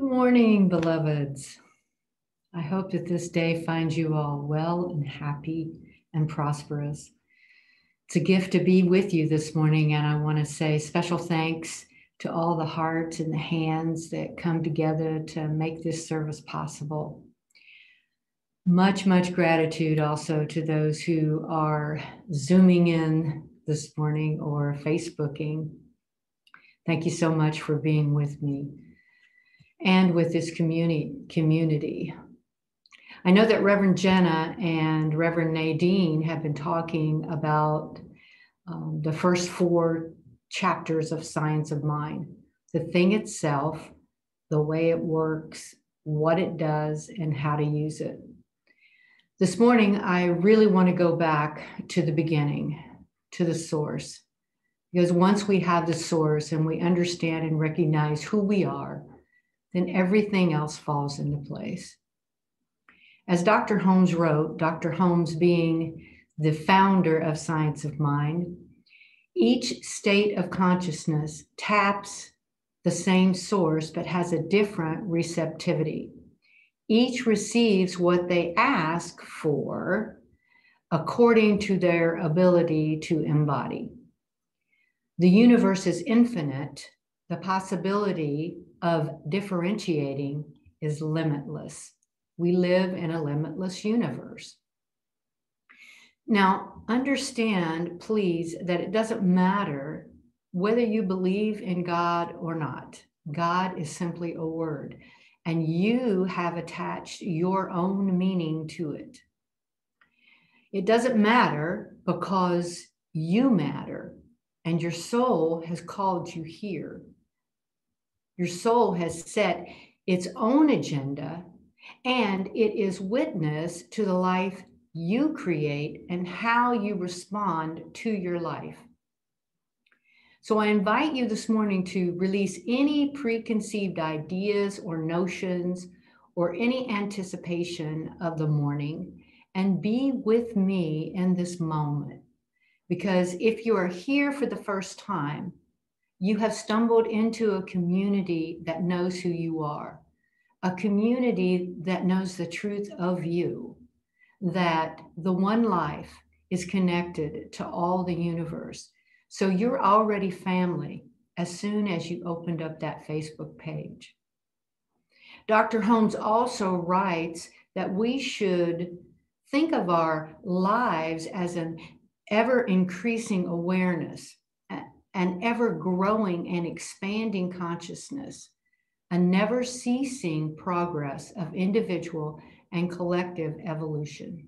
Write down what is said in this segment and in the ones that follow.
morning, beloveds. I hope that this day finds you all well and happy and prosperous. It's a gift to be with you this morning, and I want to say special thanks to all the hearts and the hands that come together to make this service possible. Much, much gratitude also to those who are Zooming in this morning or Facebooking. Thank you so much for being with me and with this community. I know that Reverend Jenna and Reverend Nadine have been talking about the first 4 chapters of Science of Mind, the thing itself, the way it works, what it does, and how to use it. This morning, I really want to go back to the beginning, to the source, because once we have the source and we understand and recognize who we are, then everything else falls into place. As Dr. Holmes wrote, Dr. Holmes being the founder of Science of Mind, each state of consciousness taps the same source but has a different receptivity. Each receives what they ask for according to their ability to embody. The universe is infinite. The possibility of differentiating is limitless. We live in a limitless universe. Now, understand, please, that it doesn't matter whether you believe in God or not. God is simply a word, and you have attached your own meaning to it. It doesn't matter because you matter, and your soul has called you here. Your soul has set its own agenda, and it is witness to the life you create and how you respond to your life. So I invite you this morning to release any preconceived ideas or notions or any anticipation of the morning and be with me in this moment. Because if you are here for the first time, you have stumbled into a community that knows who you are, a community that knows the truth of you, that the one life is connected to all the universe. So you're already family as soon as you opened up that Facebook page. Dr. Holmes also writes that we should think of our lives as an ever-increasing awareness, an ever-growing and expanding consciousness, a never-ceasing progress of individual and collective evolution.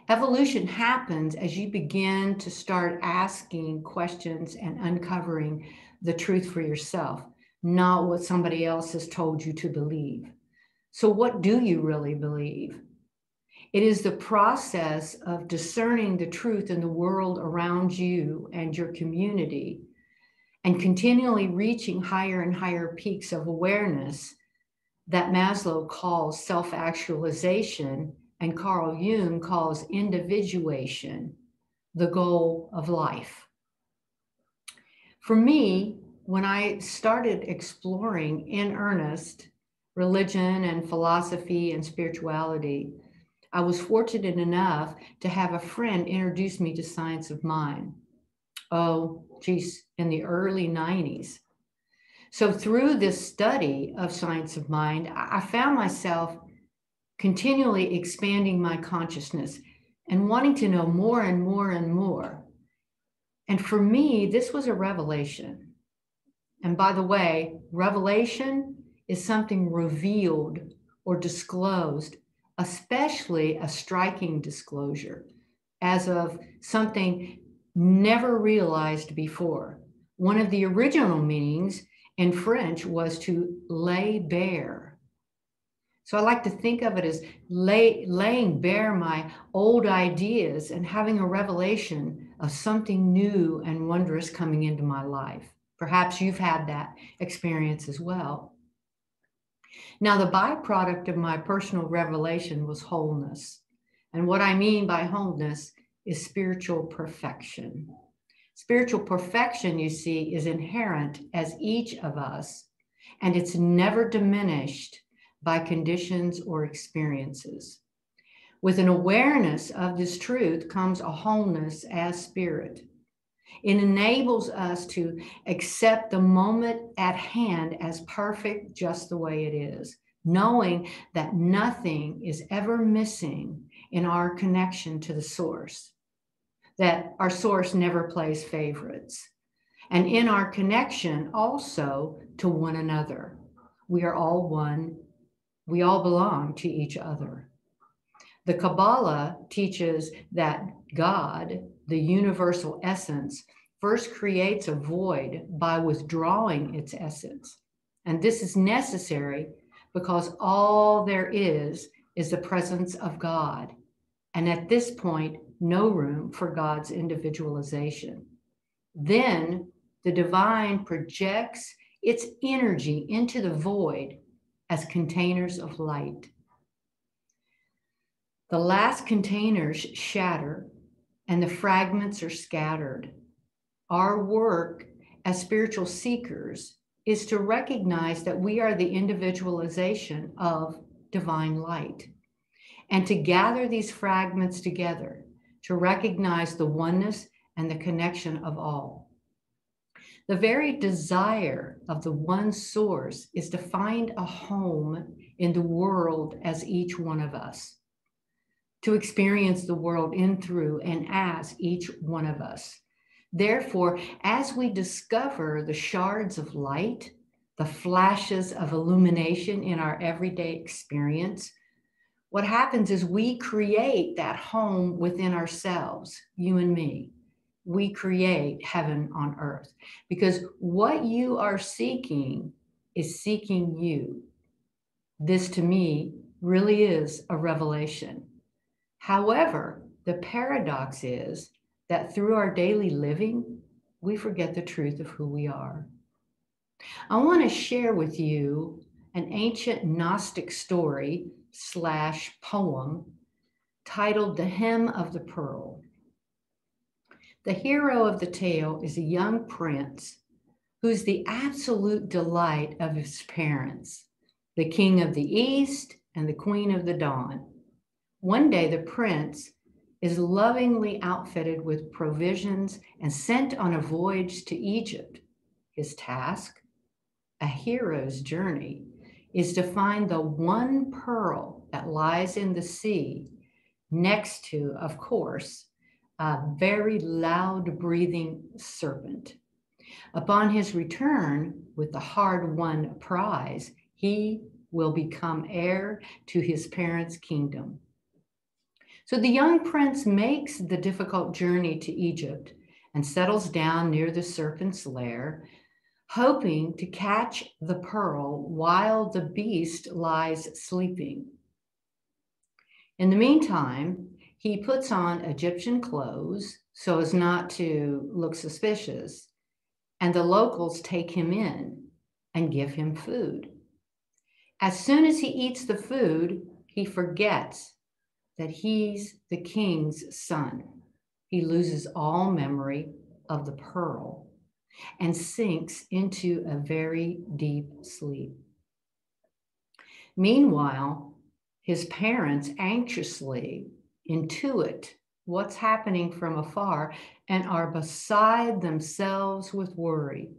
Evolution happens as you begin to start asking questions and uncovering the truth for yourself, not what somebody else has told you to believe. So what do you really believe? It is the process of discerning the truth in the world around you and your community and continually reaching higher and higher peaks of awareness that Maslow calls self-actualization and Carl Jung calls individuation, the goal of life. For me, when I started exploring in earnest religion and philosophy and spirituality, I was fortunate enough to have a friend introduce me to Science of Mind. In the early 90s. So through this study of Science of Mind, I found myself continually expanding my consciousness and wanting to know more and more and more. And for me, this was a revelation. And by the way, revelation is something revealed or disclosed, especially a striking disclosure, as of something never realized before. One of the original meanings in French was to lay bare. So I like to think of it as laying bare my old ideas and having a revelation of something new and wondrous coming into my life. Perhaps you've had that experience as well. Now, the byproduct of my personal revelation was wholeness. And what I mean by wholeness is spiritual perfection. Spiritual perfection, you see, is inherent as each of us and it's never diminished by conditions or experiences. With an awareness of this truth comes a wholeness as spirit. It enables us to accept the moment at hand as perfect just the way it is, knowing that nothing is ever missing in our connection to the source, that our source never plays favorites, and in our connection also to one another. We are all one. We all belong to each other. The Kabbalah teaches that God, the universal essence, first creates a void by withdrawing its essence. And this is necessary because all there is the presence of God. And at this point, no room for God's individualization. Then the divine projects its energy into the void as containers of light. The last containers shatter and the fragments are scattered. Our work as spiritual seekers is to recognize that we are the individualization of divine light, and to gather these fragments together to recognize the oneness and the connection of all. The very desire of the one source is to find a home in the world as each one of us, to experience the world in, through, and as each one of us. Therefore, as we discover the shards of light, the flashes of illumination in our everyday experience, what happens is we create that home within ourselves, you and me. We create heaven on earth, because what you are seeking is seeking you. This, to me, really is a revelation. However, the paradox is that through our daily living, we forget the truth of who we are. I want to share with you an ancient Gnostic story / poem titled The Hymn of the Pearl. The hero of the tale is a young prince who's the absolute delight of his parents, the king of the east and the queen of the dawn. One day, the prince is lovingly outfitted with provisions and sent on a voyage to Egypt. His task, a hero's journey, is to find the one pearl that lies in the sea next to, of course, a very loud-breathing serpent. Upon his return with the hard-won prize, he will become heir to his parents' kingdom. So the young prince makes the difficult journey to Egypt and settles down near the serpent's lair, hoping to catch the pearl while the beast lies sleeping. In the meantime, he puts on Egyptian clothes so as not to look suspicious, and the locals take him in and give him food. As soon as he eats the food, he forgets that he's the king's son. He loses all memory of the pearl and sinks into a very deep sleep. Meanwhile, his parents anxiously intuit what's happening from afar and are beside themselves with worry.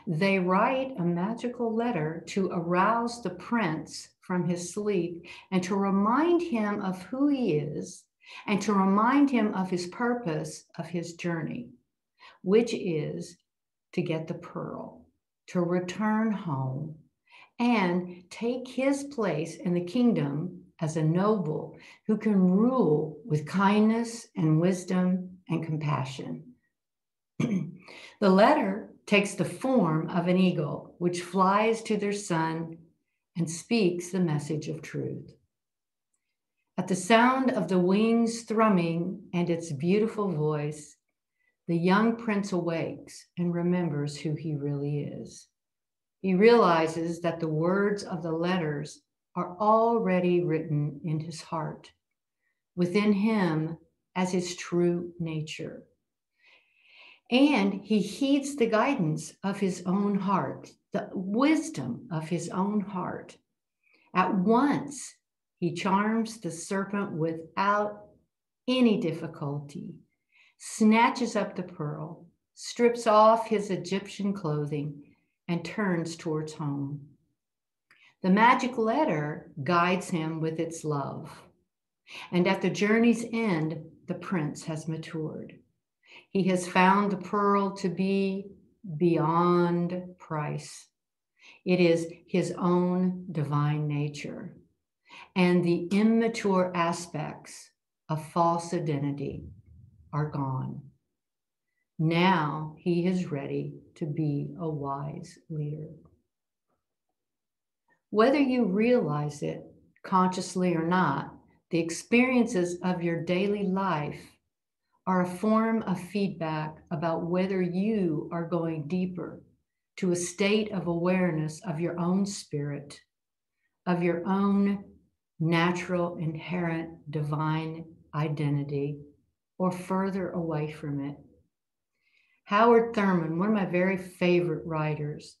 They write a magical letter to arouse the prince from his sleep and to remind him of who he is and to remind him of his purpose of his journey, which is to get the pearl, to return home, and take his place in the kingdom as a noble who can rule with kindness and wisdom and compassion. The letter takes the form of an eagle, which flies to their son and speaks the message of truth. At the sound of the wings thrumming and its beautiful voice, the young prince awakes and remembers who he really is. He realizes that the words of the letters are already written in his heart, within him as his true nature. And he heeds the guidance of his own heart the wisdom of his own heart. At once, he charms the serpent without any difficulty, snatches up the pearl, strips off his Egyptian clothing, and turns towards home. The magic letter guides him with its love. And at the journey's end, the prince has matured. He has found the pearl to be beyond price. It is his own divine nature. And the immature aspects of false identity are gone. Now he is ready to be a wise leader. Whether you realize it consciously or not, the experiences of your daily life are a form of feedback about whether you are going deeper to a state of awareness of your own spirit, of your own natural, inherent, divine identity, or further away from it. Howard Thurman, one of my very favorite writers,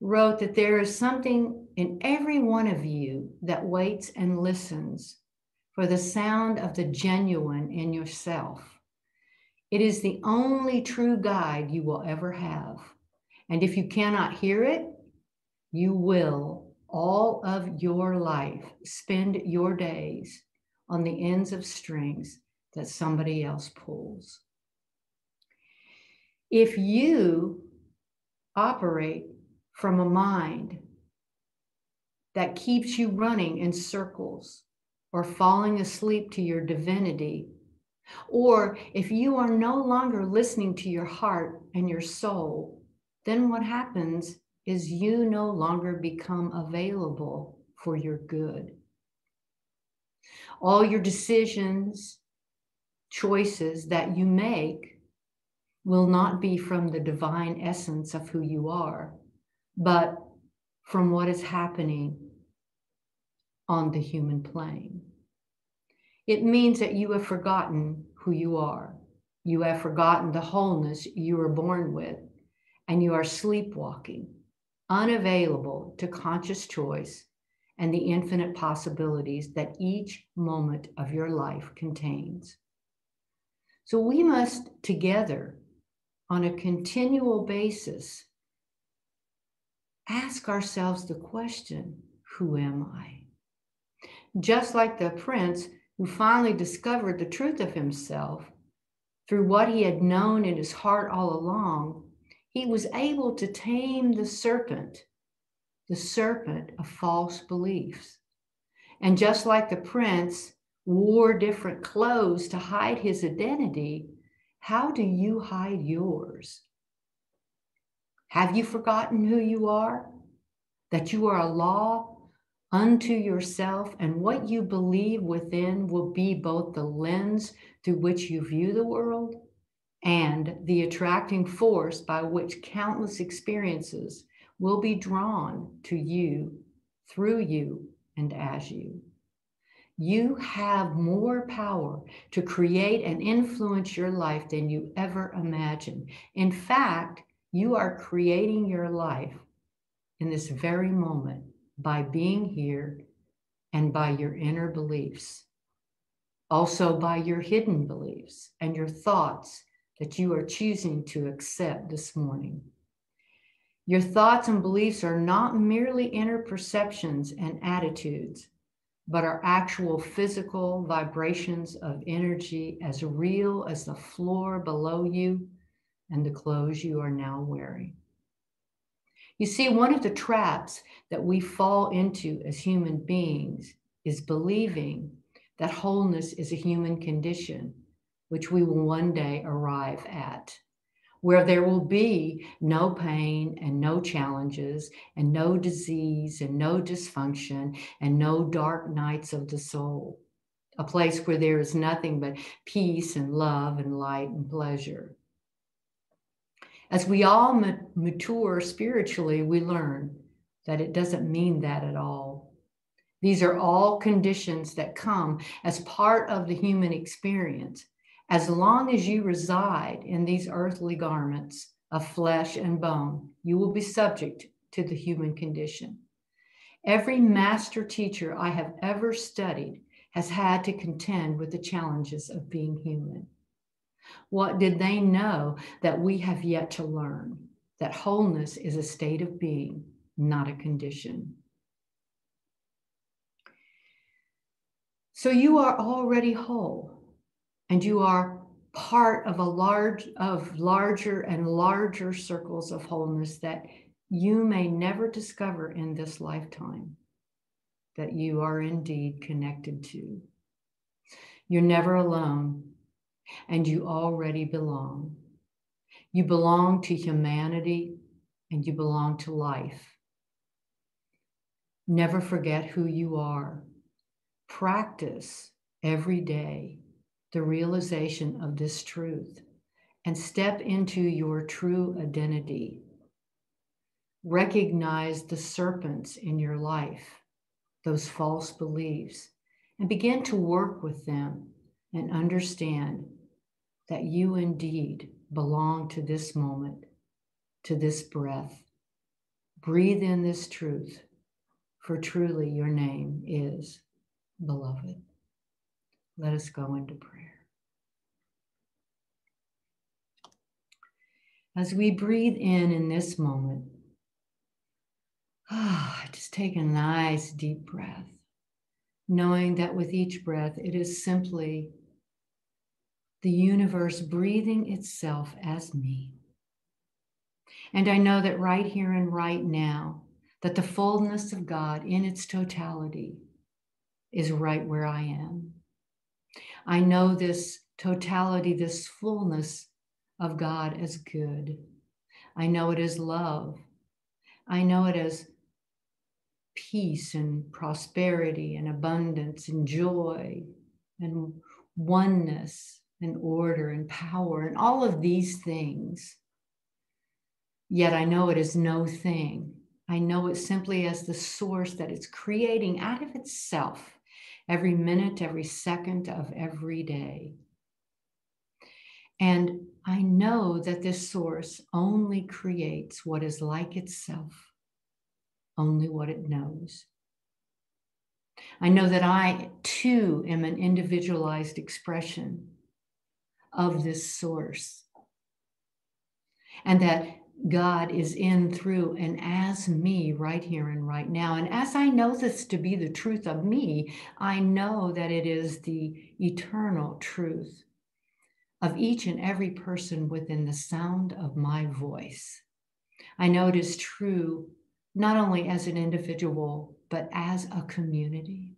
wrote that there is something in every one of you that waits and listens for the sound of the genuine in yourself. It is the only true guide you will ever have. And if you cannot hear it, you will all of your life spend your days on the ends of strings that somebody else pulls. If you operate from a mind that keeps you running in circles or falling asleep to your divinity, or if you are no longer listening to your heart and your soul, then what happens is you no longer become available for your good. All your decisions, choices that you make will not be from the divine essence of who you are, but from what is happening on the human plane. It means that you have forgotten who you are. You have forgotten the wholeness you were born with, and you are sleepwalking, unavailable to conscious choice and the infinite possibilities that each moment of your life contains. So we must together, on a continual basis, ask ourselves the question, who am I? Just like the prince who finally discovered the truth of himself through what he had known in his heart all along, he was able to tame the serpent of false beliefs. And just like the prince wore different clothes to hide his identity, how do you hide yours? Have you forgotten who you are? That you are a law unto yourself, and what you believe within will be both the lens through which you view the world and the attracting force by which countless experiences will be drawn to you, through you, and as you. You have more power to create and influence your life than you ever imagined. In fact, you are creating your life in this very moment by being here and by your inner beliefs. Also by your hidden beliefs and your thoughts that you are choosing to accept this morning. Your thoughts and beliefs are not merely inner perceptions and attitudes, but are actual physical vibrations of energy as real as the floor below you and the clothes you are now wearing. You see, one of the traps that we fall into as human beings is believing that wholeness is a human condition, which we will one day arrive at, where there will be no pain and no challenges and no disease and no dysfunction and no dark nights of the soul, a place where there is nothing but peace and love and light and pleasure. As we all mature spiritually, we learn that it doesn't mean that at all. These are all conditions that come as part of the human experience. As long as you reside in these earthly garments, of flesh and bone. You will be subject to the human condition. Every master teacher I have ever studied has had to contend with the challenges of being human. What did they know that we have yet to learn? That wholeness is a state of being, not a condition. So you are already whole, and you are part of larger and larger circles of wholeness that you may never discover in this lifetime, that you are indeed connected to. You're never alone, and you already belong. You belong to humanity, and you belong to life. Never forget who you are. Practice every day the realization of this truth and step into your true identity. Recognize the serpents in your life, those false beliefs, and begin to work with them and understand that you indeed belong to this moment, to this breath. Breathe in this truth, for truly your name is beloved. Let us go into prayer. As we breathe in this moment, just take a nice deep breath, knowing that with each breath, it is simply the universe breathing itself as me. And I know that right here and right now, that the fullness of God in its totality is right where I am. I know this totality, this fullness of God as good. I know it as love. I know it as peace and prosperity and abundance and joy and oneness and order and power and all of these things. Yet I know it is no thing. I know it simply as the source that it's creating out of itself every minute, every second of every day. And I know that this source only creates what is like itself, only what it knows. I know that I too am an individualized expression of this source, and that God is in, through, and as me right here and right now. And as I know this to be the truth of me, I know that it is the eternal truth of each and every person within the sound of my voice. I know it is true not only as an individual, but as a community.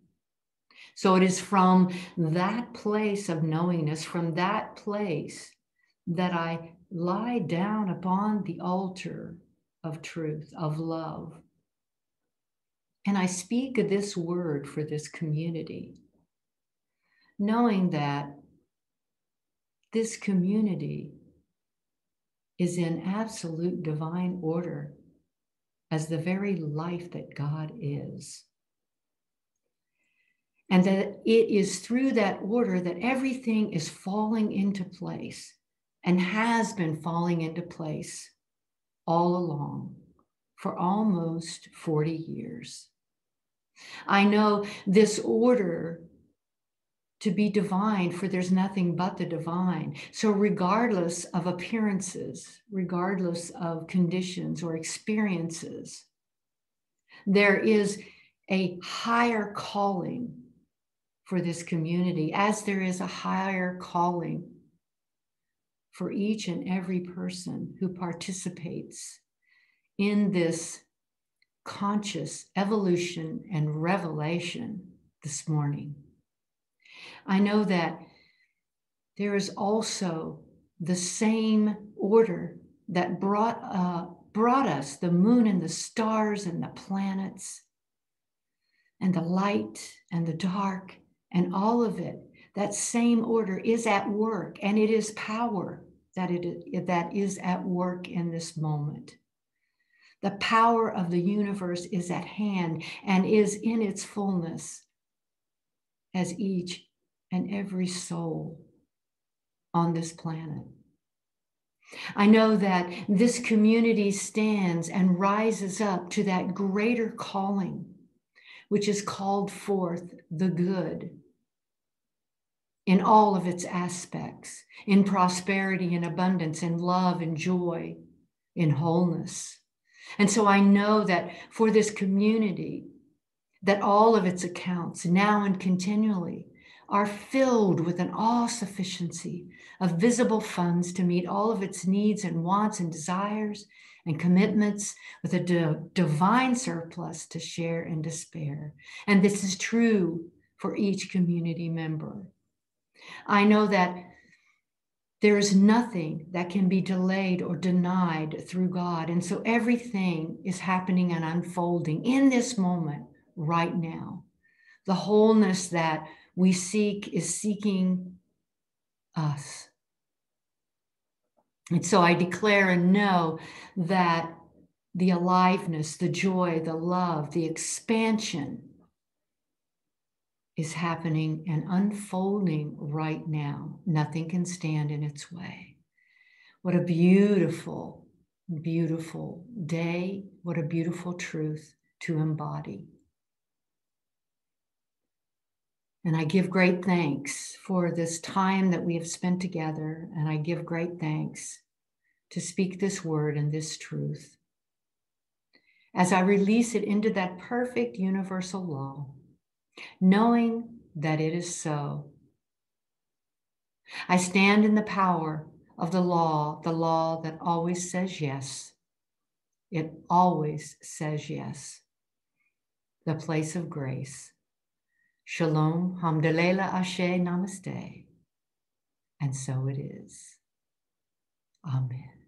So it is from that place of knowingness, from that place that I lie down upon the altar of truth, of love. And I speak this word for this community, knowing that this community is in absolute divine order as the very life that God is. And that it is through that order that everything is falling into place and has been falling into place all along for almost 40 years. I know this order to be divine, for there's nothing but the divine. So regardless of appearances, regardless of conditions or experiences, there is a higher calling for this community, as there is a higher calling for each and every person who participates in this conscious evolution and revelation this morning. I know that there is also the same order that brought us the moon and the stars and the planets and the light and the dark and all of it. That same order is at work, and it is power that is at work in this moment. The power of the universe is at hand and is in its fullness as each and every soul on this planet. I know that this community stands and rises up to that greater calling, which is called forth the good in all of its aspects, in prosperity and abundance, in love and joy, in wholeness. And so I know that for this community, that all of its accounts now and continually are filled with an all-sufficiency of visible funds to meet all of its needs and wants and desires and commitments, with a divine surplus to share and to spare. And this is true for each community member. I know that there is nothing that can be delayed or denied through God. And so everything is happening and unfolding in this moment right now. The wholeness that we seek is seeking us. And so I declare and know that the aliveness, the joy, the love, the expansion is happening and unfolding right now. Nothing can stand in its way. What a beautiful, beautiful day. What a beautiful truth to embody. And I give great thanks for this time that we have spent together. And I give great thanks to speak this word and this truth as I release it into that perfect universal law, knowing that it is so. I stand in the power of the law that always says yes. It always says yes. The place of grace. Shalom, hamdalela ashe, namaste. And so it is. Amen.